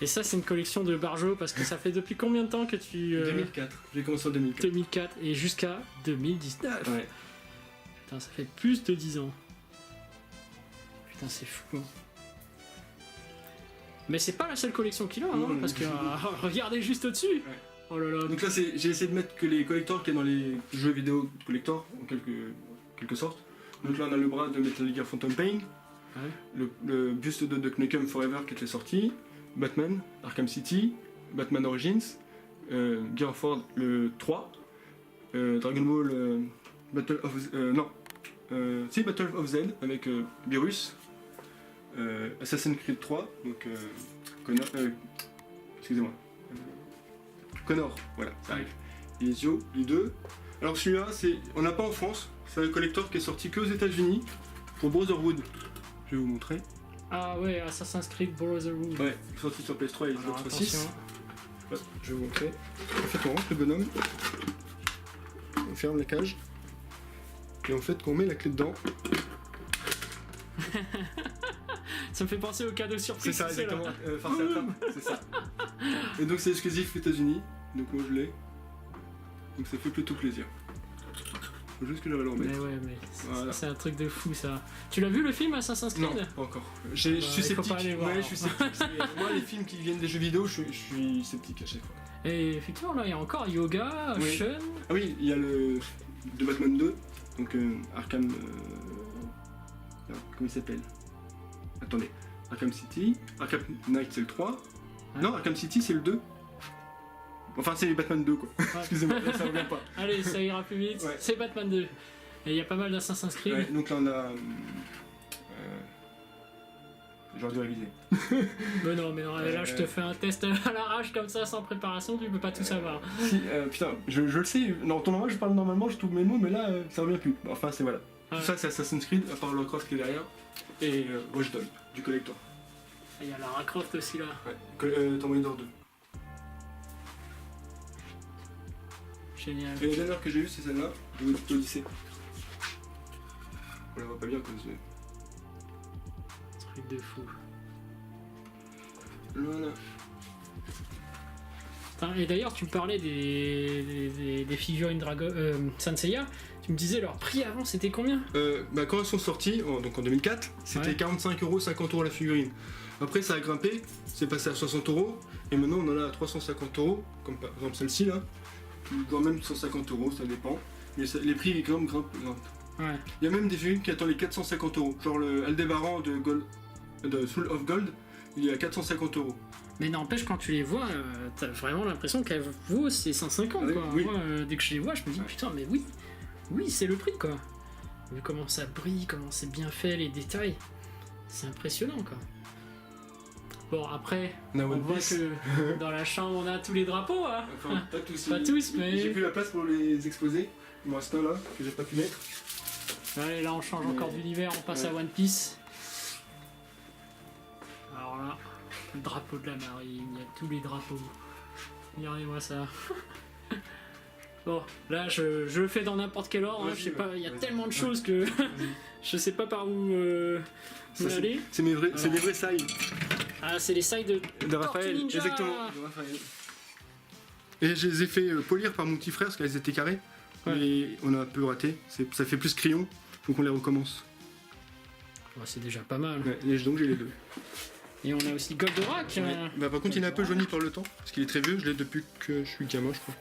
Et ça, c'est une collection de Barjo parce que ça fait depuis combien de temps que tu. 2004. J'ai commencé en 2004. 2004 et jusqu'à 2019. Ouais. Putain, ça fait plus de 10 ans. Putain, c'est fou. Hein. Mais c'est pas la seule collection qu'il a, hein, Non, parce que regardez juste au-dessus. Ouais. Oh là là. Donc là, j'ai essayé de mettre que les collectors qu'il y a dans les jeux vidéo collector, en quelque sorte. Donc là, on a le bras de Metal Gear Phantom Pain, Ouais. le buste de Duke Nukem Forever qui était sorti, Batman, Arkham City, Batman Origins, Gear of War le 3, Dragon Ball Battle of Battle of Z avec Beerus, Assassin's Creed 3, donc excusez-moi. Connor, voilà, ça arrive. Et Ezio, les deux. Alors celui-là, on n'a pas en France, c'est un collector qui est sorti que aux États-Unis pour Brotherhood. Je vais vous montrer. Ah ouais, Assassin's Creed Brotherhood. Ouais, il est sorti sur PS3 et Alors, Xbox 6. attention. Ouais, je vais vous montrer. En fait, on rentre le bonhomme, on ferme la cage, et en fait, quand on met la clé dedans, Ça me fait penser au cadeau surprise. c'est ça tu sais, là. exactement, farce à trappe, c'est ça. Et donc c'est exclusif aux États-Unis, donc moi je l'ai. Donc ça fait plutôt plaisir. Faut juste que j'arrive à le Mais remettre. ouais, mais Voilà. c'est un truc de fou ça. Tu l'as vu le film Assassin's Creed? Non, pas encore. Je suis il faut sceptique. pas aller voir. Ouais, je suis sceptique. Moi, les films qui viennent des jeux vidéo, je suis sceptique à chaque fois. Et effectivement, là, il y a encore Yoga, Oui. Sean. Ah oui, il y a le de Batman 2, donc Arkham. Non, comment il s'appelle? Attendez, Arkham City, Arkham Knight c'est le 3. Ouais. Non, Arkham City c'est le 2. Enfin, c'est Batman 2 quoi. Ouais. Excusez-moi, là, ça revient pas. Allez, ça ira plus vite. Ouais. C'est Batman 2. Et il y a pas mal d'Assassin's Creed. Ouais, donc là on a. J'aurais dû réviser. Mais non, là je te fais un test à l'arrache comme ça, sans préparation, tu peux pas tout savoir. Si, putain, je le sais, en temps normal je parle normalement, je trouve mes mots, mais là ça revient plus. Enfin, c'est voilà. Ouais. Tout ça c'est Assassin's Creed, à part Lovecraft qui est derrière, et Watch Dogs, du collector. Il y a Lara Croft aussi là. Ouais, Tomb Raider 2. Génial. Et la dernière que j'ai eue c'est celle-là, de Odyssey. On la voit pas bien à cause de. Truc de fou. Voilà. Putain, et d'ailleurs, tu me parlais des figurines Dragon Saint Seiya. Tu me disais leur prix avant, c'était combien? Quand elles sont sorties, donc en 2004, c'était Ouais. 45€, 50€ la figurine. Après ça a grimpé, c'est passé à 60€, et maintenant on en a à 350€, comme par exemple celle-ci là, quand même 150€, ça dépend. Mais les prix ils grimpent. Ouais. Il y a même des figurines qui attendent les 450€, genre le Aldebaran de Soul of Gold, il est à 450€. Mais n'empêche, quand tu les vois, t'as vraiment l'impression qu'elles vaut ces 150 quoi. Oui. Moi, dès que je les vois, je me dis putain, mais oui, c'est le prix quoi. Vu comment ça brille, comment c'est bien fait, les détails, c'est impressionnant quoi. Bon, après, On a on One voit Piece. que dans la chambre on a tous les drapeaux, hein. Enfin, pas tous. Pas tous, mais- J'ai plus la place pour les exposer. Il m'en reste un là, que j'ai pas pu mettre. Allez, là on change encore d'univers, on passe à One Piece. Alors là, le drapeau de la marine, il y a tous les drapeaux. Regardez-moi ça. Bon, là je le fais dans n'importe quel ordre, hein, Vas-y, je sais pas, il y a vas-y. tellement de choses que je sais pas par où Ça, aller. c'est mes vrais, c'est des vrais sailles Ah, c'est les sailles de de Raphaël, Tortue Ninja. exactement. De Raphaël. Et je les ai fait polir par mon petit frère parce qu'elles étaient carrées. Ouais. Et on a un peu raté. Ça fait plus crayon, donc on les recommence. Ouais, c'est déjà pas mal. Ouais, donc j'ai les deux. Et on a aussi Goldorak. Ouais. Bah, par contre, il est un peu jauni par le temps parce qu'il est très vieux. Je l'ai depuis que je suis gamin, je crois.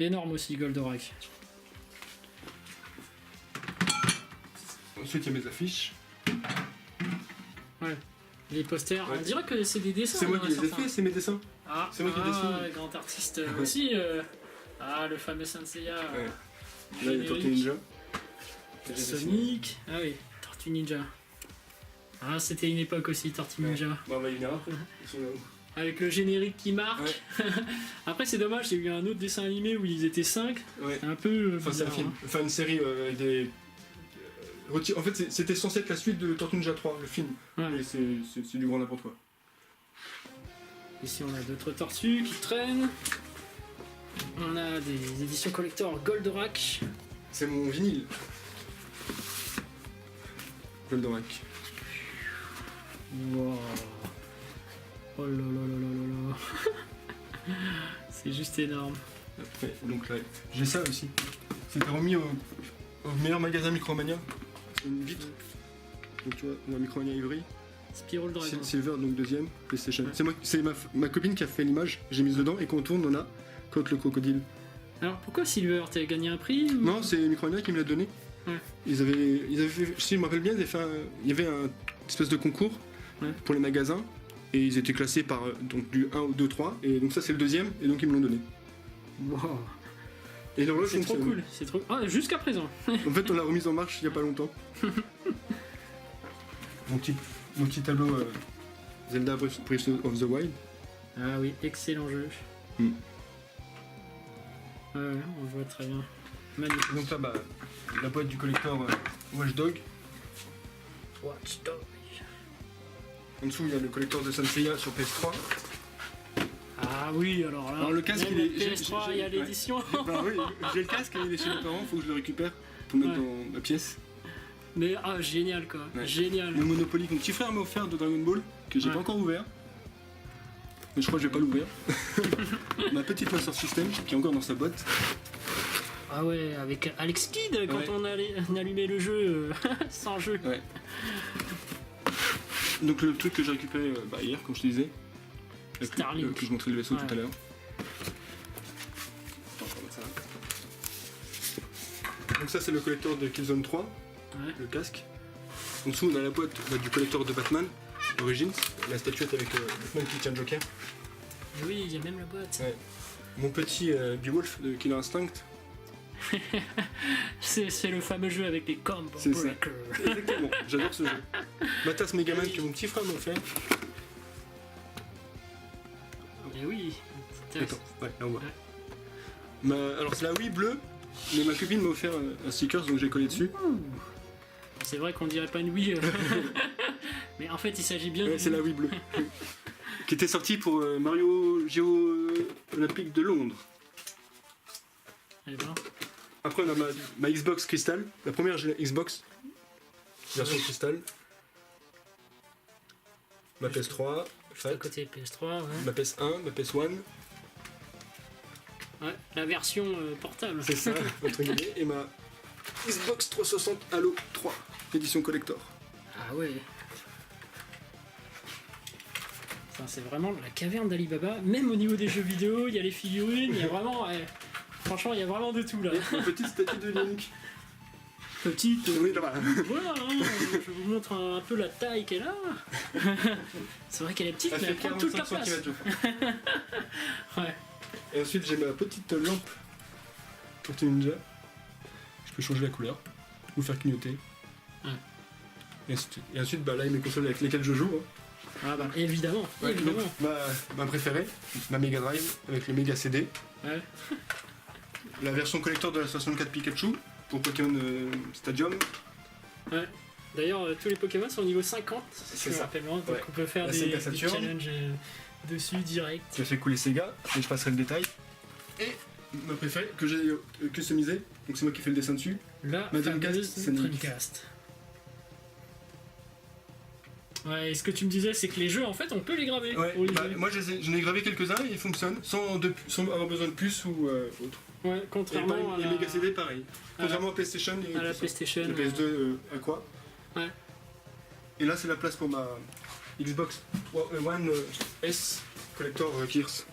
Énorme aussi Goldorak. Ensuite, il y a mes affiches. Ouais. Les posters, Ouais. on dirait que c'est des dessins. C'est moi hein, qui les ai certains. faits, c'est mes dessins. Ah, C'est moi qui dessine. Grand artiste aussi. Ah, le fameux Saint Seiya. Ouais. Là, il y a Tortue Générique. Ninja. Que j'ai dessiné. Sonic. Ah oui, Tortue Ninja. Ah, c'était une époque aussi, Tortue Ouais. Ninja. Bon, on va y venir après. Ils sont là-haut. Avec le générique qui marque. Après, c'est dommage, il y a eu un autre dessin animé où ils étaient 5. Ouais. C'est un peu. Enfin, c'est un bizarre, film. hein. Enfin, une série avec des. En fait, c'était censé être la suite de Tortue Ninja 3, le film. Ouais. Et c'est du grand n'importe quoi. Ici, on a d'autres tortues qui traînent. On a des éditions collector Goldorak. C'est mon vinyle. Goldorak. Wow. Oh là là là là là là. C'est juste énorme. Après, donc là, j'ai ça aussi. C'était remis au meilleur magasin Micromania. C'est une vitre. Donc tu vois, on a Micromania Ivry. Spyro le dragon. Silver, donc deuxième, PlayStation. C'est ma copine qui a fait l'image, j'ai mise dedans, et quand on tourne, on a Coque le crocodile. Alors pourquoi Silver? T'as gagné un prix ou... Non, c'est Micromania qui me l'a donné. Ouais. Ils avaient fait, si je me rappelle bien, il y avait un espèce de concours pour les magasins, et ils étaient classés par donc du 1 au 2, 3, et donc ça c'est le deuxième, et donc ils me l'ont donné. Wow. Et l'horloge C'est trop fonctionne. cool, c'est trop... Ah, jusqu'à présent. En fait, on l'a remise en marche il y a pas longtemps. mon petit tableau Zelda Breath of the Wild. Ah oui, excellent jeu. Mm. Ouais, on voit très bien. Magnifique. Donc là, bah, la boîte du collector Watch Dog. Watch Dog. En dessous, il y a le collector de Sanseiya sur PS3. Ah oui, alors là, Alors, le casque, même il est- la PS3, il y a j'ai- l'édition. Bah oui, j'ai le casque et il est chez mes parents, faut que je le récupère pour mettre Ouais. dans ma pièce. Mais ah, génial quoi, Ouais. génial. Le Monopoly que mon petit frère m'a offert de Dragon Ball, que j'ai Ouais. pas encore ouvert. Mais je crois que je vais pas l'ouvrir. Ma petite Master System qui est encore dans sa boîte. Ah ouais, avec Alex Kidd quand Ouais. on allumait le jeu sans jeu. Ouais. Donc le truc que j'ai récupéré hier, comme je te disais. Avec Starlink. que je montrais le vaisseau Ouais. tout à l'heure. Donc ça c'est le collector de Killzone 3, Ouais. le casque. En dessous on a la boîte du collector de Batman, Origins, la statuette avec Batman qui tient le Joker. Et oui, il y a même la boîte. Ouais. Mon petit Beowulf de Killer Instinct. C'est le fameux jeu avec les Combo C'est ça. Breakers. Exactement, j'adore ce jeu. Ma tasse Megaman que mon petit frère m'a offert. Et oui. Attends, ouais, là on voit. Ouais. Alors c'est la Wii bleue, mais ma copine m'a offert un sticker donc j'ai collé dessus. C'est vrai qu'on dirait pas une Wii. Mais en fait, il s'agit bien Ouais, d'une c'est la Wii bleue. Qui était sortie pour Mario Géo Olympique de Londres. Eh ben, Après on a ma Xbox Crystal, la première Xbox, version Crystal. Ma PS3, juste à Fat, côté PS3, ouais. ma PS1, ma PS1, Ouais, la version portable. c'est ça, entre guillemets, et ma Xbox 360 Halo 3, édition collector. Ah ouais. Enfin, c'est vraiment la caverne d'Alibaba. Même au niveau des jeux vidéo, il y a les figurines, il y a vraiment... franchement, il y a vraiment de tout là. Et ma petite statue de Link. Petite... Oui, là-bas. Voilà, hein, je vous montre un peu la taille qu'elle a. C'est vrai qu'elle est petite, Elle mais fait elle prend toute la 45 place. cm. Ouais. Et ensuite j'ai ma petite lampe Tortue Ninja. Je peux changer la couleur ou faire clignoter. Ouais. Et ensuite bah, là il y a mes consoles avec lesquelles je joue. Hein. Ah bah évidemment, Ouais, évidemment. donc, ma préférée, ma Mega Drive avec le Mega CD. Ouais. La version collector de la 64 Pikachu pour Pokémon Stadium. Ouais. D'ailleurs, tous les Pokémon sont au niveau 50, si C'est je me ça. rappelle bien, donc Ouais. on peut faire La des Sega Saturn. challenges dessus direct. Qui a fait couler Sega, mais je passerai le détail. Et ma préférée que j'ai customisée, donc c'est moi qui fais le dessin dessus. La Ma Dreamcast, fameuse c'est Nick. Dreamcast. Ouais, et ce que tu me disais, c'est que les jeux, en fait, on peut les graver. Ouais, pour les bah, jeux. moi j'en ai gravé quelques-uns et ils fonctionnent sans avoir besoin de puce ou autre. Ouais, Et, contrairement les à, Mega CD pareil. à Contrairement à PlayStation et la, à la tout ça. PlayStation. Le PS2 à quoi. Ouais. Et là c'est la place pour ma Xbox One S Collector Gears.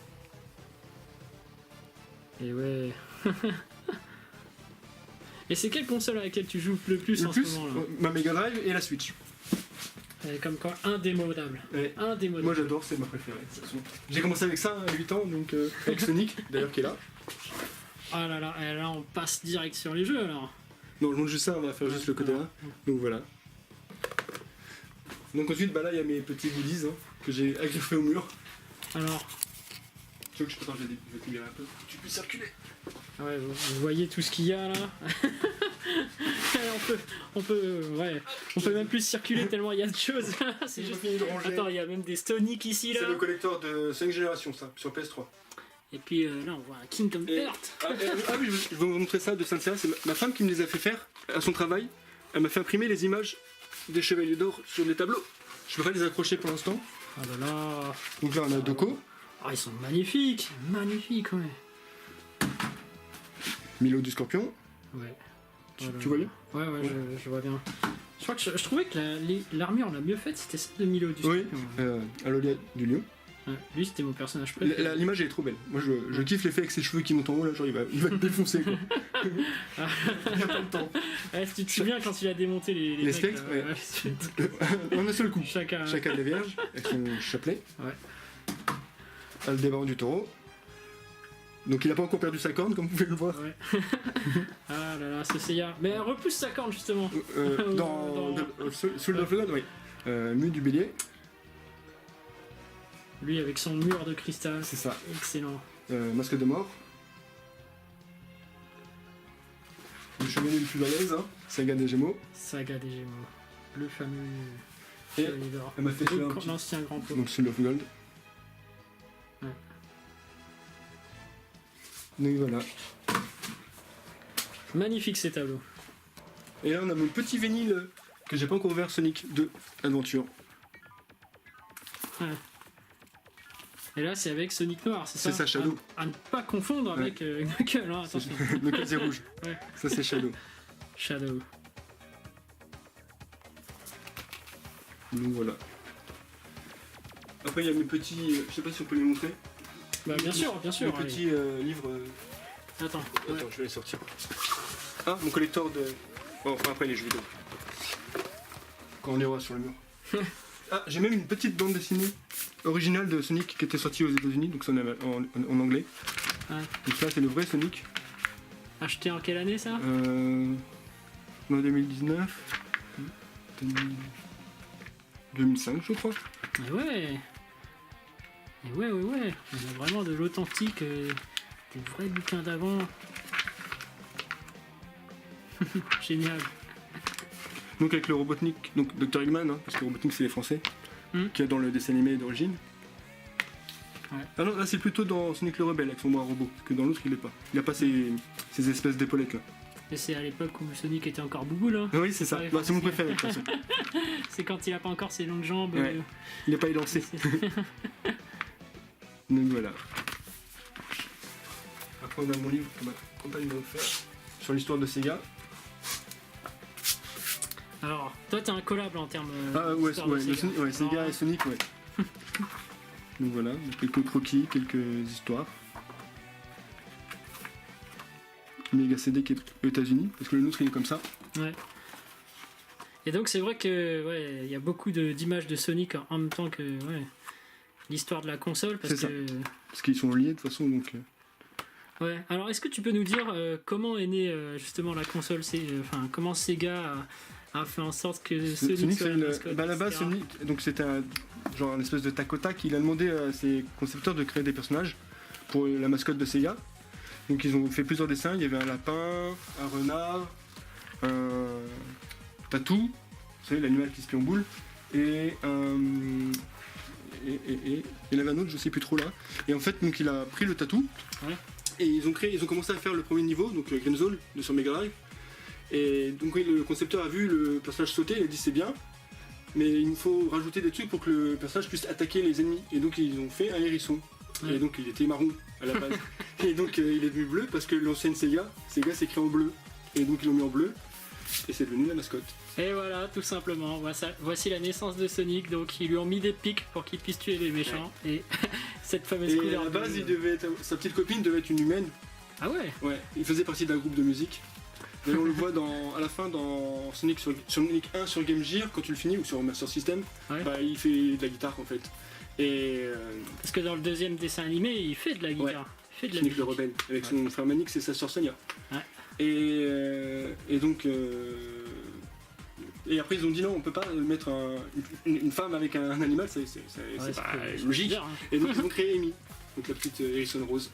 Et ouais. Et c'est quelle console à laquelle tu joues le plus Le en plus, ce moment là ma Mega Drive et la Switch. Comme quoi, indémodable. Ouais. Indémodable. Moi j'adore, c'est ma préférée. de toute façon. J'ai commencé avec ça à 8 ans, donc avec Sonic, d'ailleurs qui est là. Ah là là, et là on passe direct sur les jeux alors. Non, je montre juste ça, on va faire juste le côté là. Donc voilà. Donc ensuite, bah là il y a mes petits goodies hein, que j'ai agriffés au mur. Alors, Tu veux que je vais te libérer un peu. Tu peux circuler. ouais, vous voyez tout ce qu'il y a là. on peut même plus circuler tellement il y a de choses. C'est J'ai juste... fini de ranger. Attends, il y a même des Sonic ici là. C'est le collector de 5 générations ça, sur PS3. Et puis là on voit un Kingdom Et- Hearts. Ah oui, je vais vous montrer ça de Saint-Cyr. C'est ma femme qui me les a fait faire à son travail. Elle m'a fait imprimer les images des Chevaliers d'Or sur des tableaux. Je peux pas les accrocher pour l'instant. Ah là là. Donc là, on a Doko, Ah, ils sont magnifiques. Magnifiques, ouais. Milo du Scorpion. Ouais. Tu vois bien? Ouais, je vois bien. Je crois que je trouvais que l'armure la mieux faite, c'était celle de Milo du Oui, Scorpion. Alolia du lion. Ouais, lui, c'était mon personnage préféré. L'image elle est trop belle. Moi je kiffe l'effet avec ses cheveux qui montent en haut là, genre il va te défoncer quoi. Il n'y a pas le temps. Ouais, si tu te souviens quand il a démonté les mecs, spectres, là, ouais. En un seul coup. Chacun Chacun des vierges, avec son chapelet. Ouais. Le débarras du taureau. Donc il n'a pas encore perdu sa corne comme vous pouvez le voir. Ouais. Ah là là, ce Seiya. Mais elle repousse sa corne justement. Dans Soul of the God, oui. Mu du bélier. Lui avec son mur de cristal. C'est ça. Excellent. Masque de mort. Le chevalier le plus à l'aise, hein. Saga des Gémeaux. Saga des Gémeaux. Le fameux. Et chevalier d'or. elle m'a fait faire un petit- L'ancien grand pot. Donc Soul of Gold. Ouais. Donc voilà. Magnifique ces tableaux. Et là on a mon petit vinyle que j'ai pas encore ouvert, Sonic 2 Adventure. Ouais. Et là, c'est avec Sonic Noir, c'est ça? C'est ça, Shadow. À ne pas confondre avec Knuckles, hein, attention. Le c'est rouge. Ouais. Ça c'est Shadow. Shadow. Donc voilà. Après il y a mes petits. Je sais pas si on peut les montrer. Bah, bien sûr, bien sûr. Mes allez. petits livres. Attends. Attends, Ouais. je vais les sortir. Ah, mon collector de. Bon, enfin après les jeux vidéo. Quand on les voit sur le mur. Ah, j'ai même une petite bande dessinée originale de Sonic qui était sortie aux États-Unis, donc c'est en anglais. Ouais. Donc ça, c'est le vrai Sonic. Acheté en quelle année ça? En 2019. 2005, je crois. Et ouais. Et ouais. On a vraiment de l'authentique, des vrais bouquins d'avant. Génial. Donc avec le Robotnik, donc Dr. Eggman, hein, parce que Robotnik c'est les Français, qu'il y a dans le dessin animé d'origine. Ouais. Ah non, là c'est plutôt dans Sonic le Rebelle avec son bras robot, parce que dans l'autre il est pas. Il a pas ces espèces d'épaulettes là. Et c'est à l'époque où Sonic était encore bouboule. Hein. Oui, c'est ça. Ouais, Bah, c'est mon préféré de toute façon. C'est quand il a pas encore ses longues jambes. Ouais. Il n'est pas élancé. Donc voilà. Après on a mon livre que ma compagne m'a offert sur l'histoire de Sega. Alors, toi t'es un collab en termes. Ah ouais, d'histoire de ouais, Sega. ouais, Sega Alors, et Sonic, ouais. Donc voilà, quelques croquis, quelques histoires. Mega CD qui est aux États-Unis, parce que le nôtre il est comme ça. Ouais. Et donc c'est vrai que ouais, il y a beaucoup d'images de Sonic en même temps que l'histoire de la console parce C'est ça. que Parce qu'ils sont liés de toute façon, donc. ouais. Alors est-ce que tu peux nous dire comment est née justement la console, comment Sega a fait en sorte que Sonic soit c'est la mascotte, bah, à la base, etc. Sonic, donc c'était un espèce de tac au tac. Il a demandé à ses concepteurs de créer des personnages pour la mascotte de Sega. Donc ils ont fait plusieurs dessins. Il y avait un lapin, un renard, un tatou, vous savez l'animal qui se plie en boule, et il y en avait un autre, je sais plus trop là. Et en fait, donc il a pris le tatou. Ouais. Et ils ont commencé à faire le premier niveau, donc le Green Zone de sur Mega Drive. Et donc oui, le concepteur a vu le personnage sauter, il a dit c'est bien, mais il faut rajouter des trucs pour que le personnage puisse attaquer les ennemis. Et donc ils ont fait un hérisson. Ouais. Et donc il était marron à la base. Et donc il est devenu bleu parce que l'ancienne Sega s'écrit en bleu. Et donc ils l'ont mis en bleu. Et c'est devenu la mascotte. Et voilà, tout simplement. Voici la naissance de Sonic. Donc ils lui ont mis des pics pour qu'il puisse tuer les méchants. Et cette fameuse Et couleur. à la base, bleue. sa petite copine devait être une humaine. Ah ouais. Ouais, il faisait partie d'un groupe de musique. D'ailleurs, on le voit à la fin dans Sonic sur Sonic 1 sur Game Gear, quand tu le finis, ou sur Master System, Ouais. bah, il fait de la guitare en fait. Et Parce que dans le deuxième dessin animé, il fait de la guitare. Ouais. Il fait de la Sonic le musique. Rebelle, avec son frère Manix et sa sœur Sonia. Ouais. Et donc. Et après, ils ont dit non, on peut pas mettre une femme avec un animal, c'est Ouais, pas c'est logique. bizarre, hein. Et donc, ils ont créé Amy, donc la petite Harrison Rose.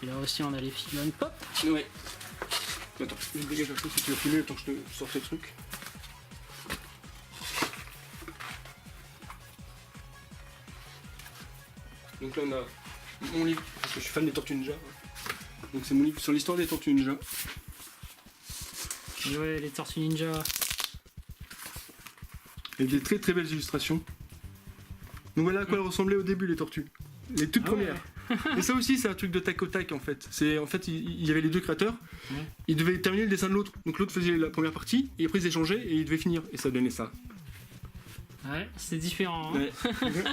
Et là aussi, on a les figurines pop. Ouais. Attends, je me dégage un peu si tu veux filmer le temps que je te sorte ce truc. Donc là on a mon livre, parce que je suis fan des Tortues Ninja. Donc c'est mon livre sur l'histoire des Tortues Ninja. Et ouais, les Tortues Ninja. Et des très très belles illustrations. Donc voilà à quoi elles ressemblaient au début les tortues. Les toutes Ah ouais. premières. Et ça aussi c'est un truc de tac au tac en fait. En fait il y avait les deux créateurs. Ouais. Ils devaient terminer le dessin de l'autre. Donc l'autre faisait la première partie et après ils échangeaient et ils devaient finir. Et ça donnait ça. Ouais, c'est différent. Hein. Ouais.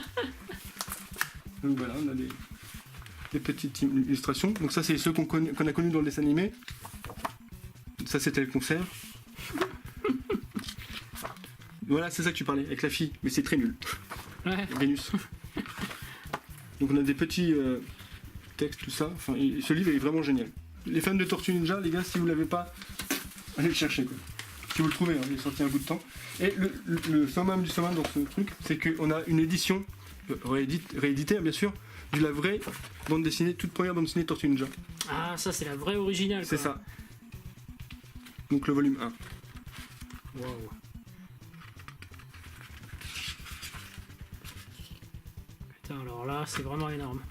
Donc voilà, on a des petites illustrations. Donc ça c'est ceux qu'on a connus dans le dessin animé. Ça c'était le concert. Voilà, c'est ça que tu parlais avec la fille, mais c'est très nul. Ouais. Vénus. Donc on a des petits textes, tout ça. Enfin, ce livre est vraiment génial. Les fans de Tortue Ninja, les gars, si vous l'avez pas, allez le chercher quoi. Si vous le trouvez, hein, il est sorti un bout de temps. Et le summum du summum dans ce truc, c'est qu'on a une édition rééditée, hein, bien sûr, de la vraie bande dessinée, toute première bande dessinée de Tortue Ninja. Ah, ça c'est la vraie originale. C'est quoi. ça. Donc le volume 1. Waouh. Putain, alors là, c'est vraiment énorme.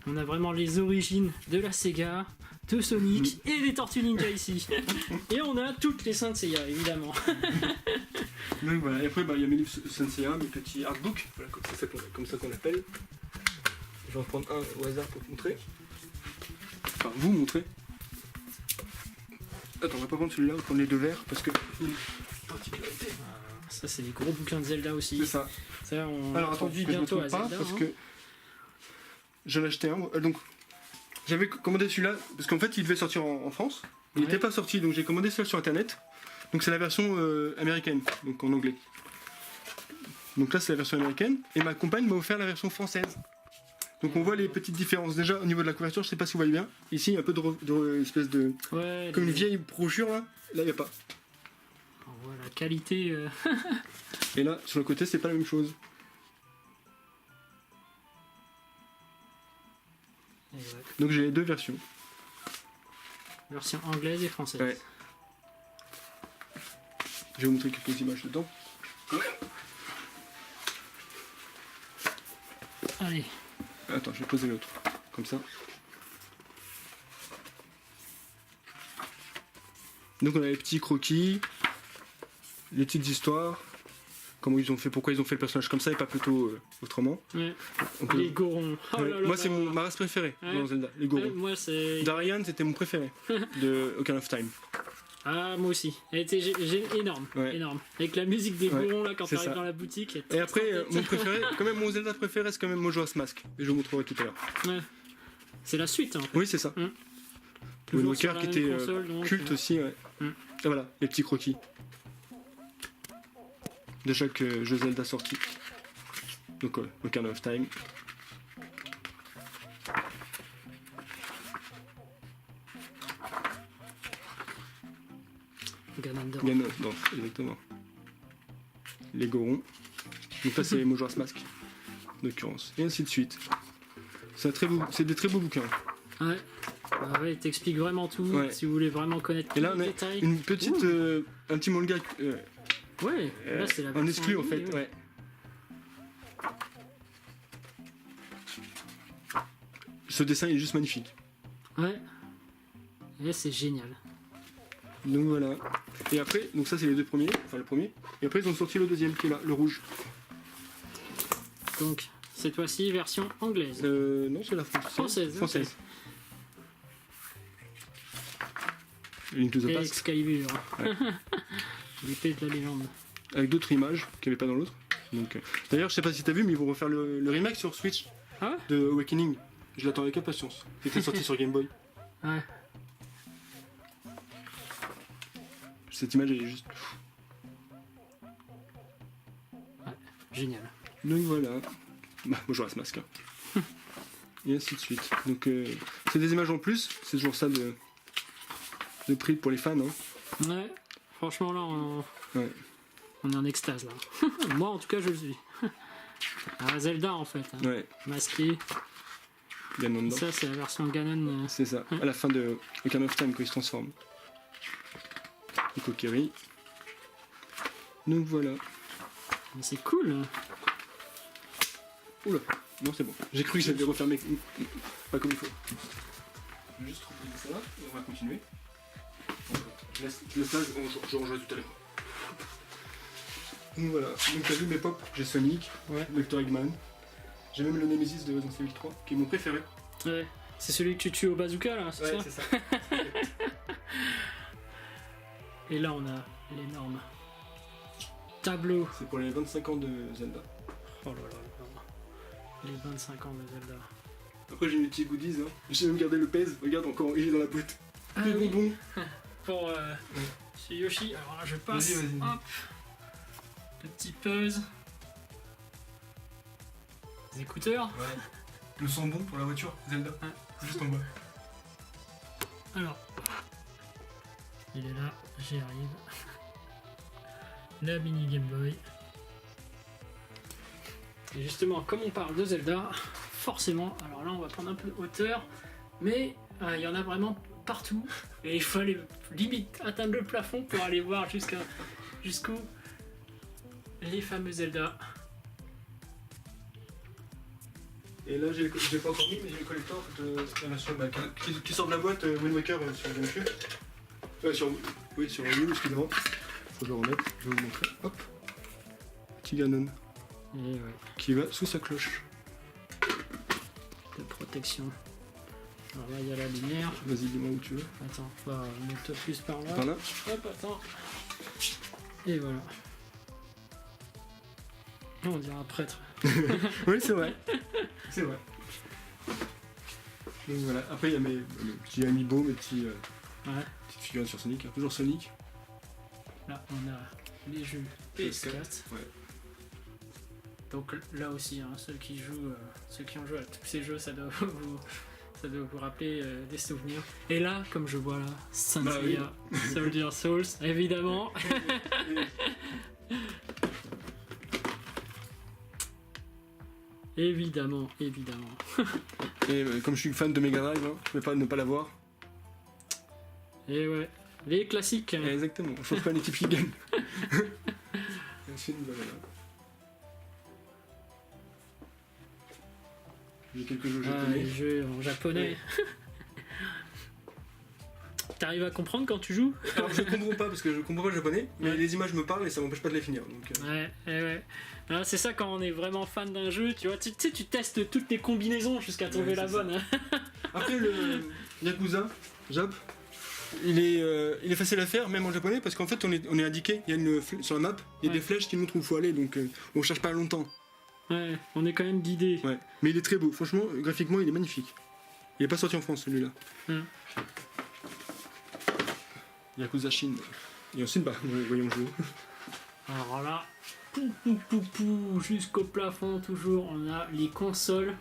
On a vraiment les origines de la Sega, de Sonic et des Tortues Ninja ici. Et on a toutes les Saint Seiya, évidemment. Donc voilà, et après il y a mes livres Senseiya, mes petits artbooks, voilà, comme ça qu'on appelle. Je vais en prendre un au hasard pour te montrer. Enfin, vous montrer. Attends, on va pas prendre celui-là, on va prendre les deux verts parce que. Particularité. Ça, c'est des gros bouquins de Zelda aussi. C'est ça. Ça, on Alors attends, introduit que je me bientôt trompe à pas Zelda. parce hein. que. J'en ai acheté un. Donc, j'avais commandé celui-là parce qu'en fait il devait sortir en France. Il Ouais. n'était pas sorti, donc j'ai commandé celui sur internet. Donc c'est la version américaine, donc en anglais. Donc là c'est la version américaine et ma compagne m'a offert la version française. Donc on voit les petites différences. Déjà au niveau de la couverture, je sais pas si vous voyez bien. Ici il y a un peu espèce de Ouais, comme une vieille brochure là. Là il y a pas. on voit la qualité. Et là sur le côté c'est pas la même chose. Et ouais. Donc j'ai les deux versions. Version anglaise et française. Ouais. Je vais vous montrer quelques images dedans. Allez. Attends, je vais poser l'autre. Comme ça. Donc on a les petits croquis, les petites histoires, comment ils ont fait, pourquoi ils ont fait le personnage comme ça et pas plutôt autrement. Ouais. On peut- Les Gorons. Oh Ouais. là là Moi là c'est là. ma race préférée Ouais. dans Zelda, les Ouais, Gorons. moi c'est. Darian c'était mon préféré de Ocarina of Time. Ah, moi aussi. Elle était énorme. Ouais. Énorme. Avec la musique des Ouais, Gorons là quand c'est t'arrives ça. dans la boutique. il y a Et après 300 têtes. mon préféré, quand même mon Zelda préféré c'est quand même Majora's Mask. Et je vous montrerai tout à l'heure. Ouais. C'est la suite en fait. Oui c'est ça. Toujours Wind sur Waker la qui même était console, donc, culte aussi, ouais. Mm. Et voilà, les petits croquis. De chaque jeu Zelda sorti. Donc Ocarina of Time. Ganondorf. Ganondorf, exactement. Les Gorons. Donc là c'est Majora's Mask, en l'occurrence. Et ainsi de suite. C'est des très beaux bouquins. Ouais. Ah ouais, il t'explique vraiment tout. Ouais. Si vous voulez vraiment connaître Et tous là on les a détails. une petite, un petit manga Ouais, là c'est la en version exclu en fait. animée, ouais. Ouais. Ce dessin il est juste magnifique. Ouais. Et c'est génial. Donc voilà. Et après, donc ça c'est les deux premiers, enfin le premier. Et après ils ont sorti le deuxième qui est là, le rouge. Donc, cette fois-ci, version anglaise. Non, c'est la française. Française, Link to the Et Past. Excalibur. Ouais. L'épée de la légende. Avec d'autres images qu'il n'y avait pas dans l'autre. Donc, d'ailleurs, je sais pas si t'as vu, mais ils vont refaire le remake sur Switch Ah ouais de Awakening. Je l'attends avec impatience. C'était sorti sur Game Boy. Ouais. Cette image elle est juste. Génial. Donc voilà. Bah, moi j'aurai ce masque. Hein. Et ainsi de suite. Donc c'est des images en plus. C'est toujours ça de prix pour les fans. Hein. Ouais. Franchement, là, Ouais. on est en extase, là. Moi, en tout cas, je le suis. Ah, Zelda, en fait. Hein. Ouais. Masqué. Ganon dedans. Ça, c'est la version Ganon. C'est ça. À la fin de Ocarina of Time quand il se transforme. Le Kokiri. Donc voilà. Mais c'est cool. Oula. Non c'est bon. J'ai cru que j'allais refermer. Pas comme il faut. Je vais juste reposer ça là et on va continuer. Je laisse là, je rejoins tout à l'heure. Donc voilà, donc t'as vu mes pop, j'ai Sonic, Ouais. Dr. Eggman, j'ai même le Nemesis de Resident Evil 3, qui est mon préféré. Ouais. C'est celui que tu tues au bazooka là, c'est ça? c'est ça. Et là on a l'énorme tableau. C'est pour les 25 ans de Zelda. Oh là là là. Les 25 ans de Zelda. Après j'ai mes petits goodies, hein. J'ai même gardé le pèse, regarde encore, il est dans la boîte. Ah Les oui. bonbons. Pour chez Yoshi. Alors là je passe. Vas-y. Hop. Le petit puzz. Les écouteurs. Ouais. Le son bon pour la voiture, Zelda. Ouais. Juste en bas. Alors. Il est là, j'y arrive. La mini Game Boy. Et justement, comme on parle de Zelda, forcément, alors là on va prendre un peu de hauteur, mais il y en a vraiment partout, et il faut aller limite atteindre le plafond pour aller voir jusqu'où les fameux Zelda. Et là j'ai pas encore mis, mais j'ai le collector en fait, la version qui sort de la boîte Wind Waker sur GameCube. Sur Wii U, excusez-moi. Faut que je le remette, je vais vous montrer. Hop. Petit Ganon. Et ouais, Qui va sous sa cloche. de protection. Alors là il y a la lumière. Vas-y, dis-moi où tu veux. Attends, on va monter plus par là. Par là. Hop, attends. Et voilà. On dirait un prêtre. Oui, c'est vrai. C'est vrai. Donc voilà. Après, il y a mes petits amiibo, mes petits, Ouais. petites figurines sur Sonic. Toujours Sonic. Là, on a les jeux PS4. Ouais. Donc là aussi, hein, ceux qui ont joué à tous ces jeux, ça doit vous rappeler des souvenirs. Et là, comme je vois là, Saint Bah Seiya, Soldier Souls, évidemment. Évidemment. Et comme je suis fan de Mega Drive, hein, je peux pas ne pas l'avoir. Et ouais, les classiques. Exactement. On change pas l'équipe qui gagne. Il y a quelques jeux japonais. Les jeux en japonais. T'arrives à comprendre quand tu joues? Alors je comprends pas parce que je comprends pas le japonais, mais Ouais. les images me parlent et ça m'empêche pas de les finir. Donc, Ouais. Alors, c'est ça quand on est vraiment fan d'un jeu, tu vois, tu sais, tu testes toutes tes combinaisons jusqu'à trouver Ouais, la c'est bonne. Après le Yakuza, Jap, il est facile à faire même en japonais parce qu'en fait on est indiqué, il y a sur la map, il y a Ouais. des flèches qui montrent où il faut aller donc on cherche pas longtemps. Ouais, on est quand même guidé. Ouais. Mais il est très beau, franchement graphiquement il est magnifique. Il est pas sorti en France celui-là. Yakuza Shin. Et ensuite bah voyons jouer. Alors là, pou, jusqu'au plafond toujours, on a les consoles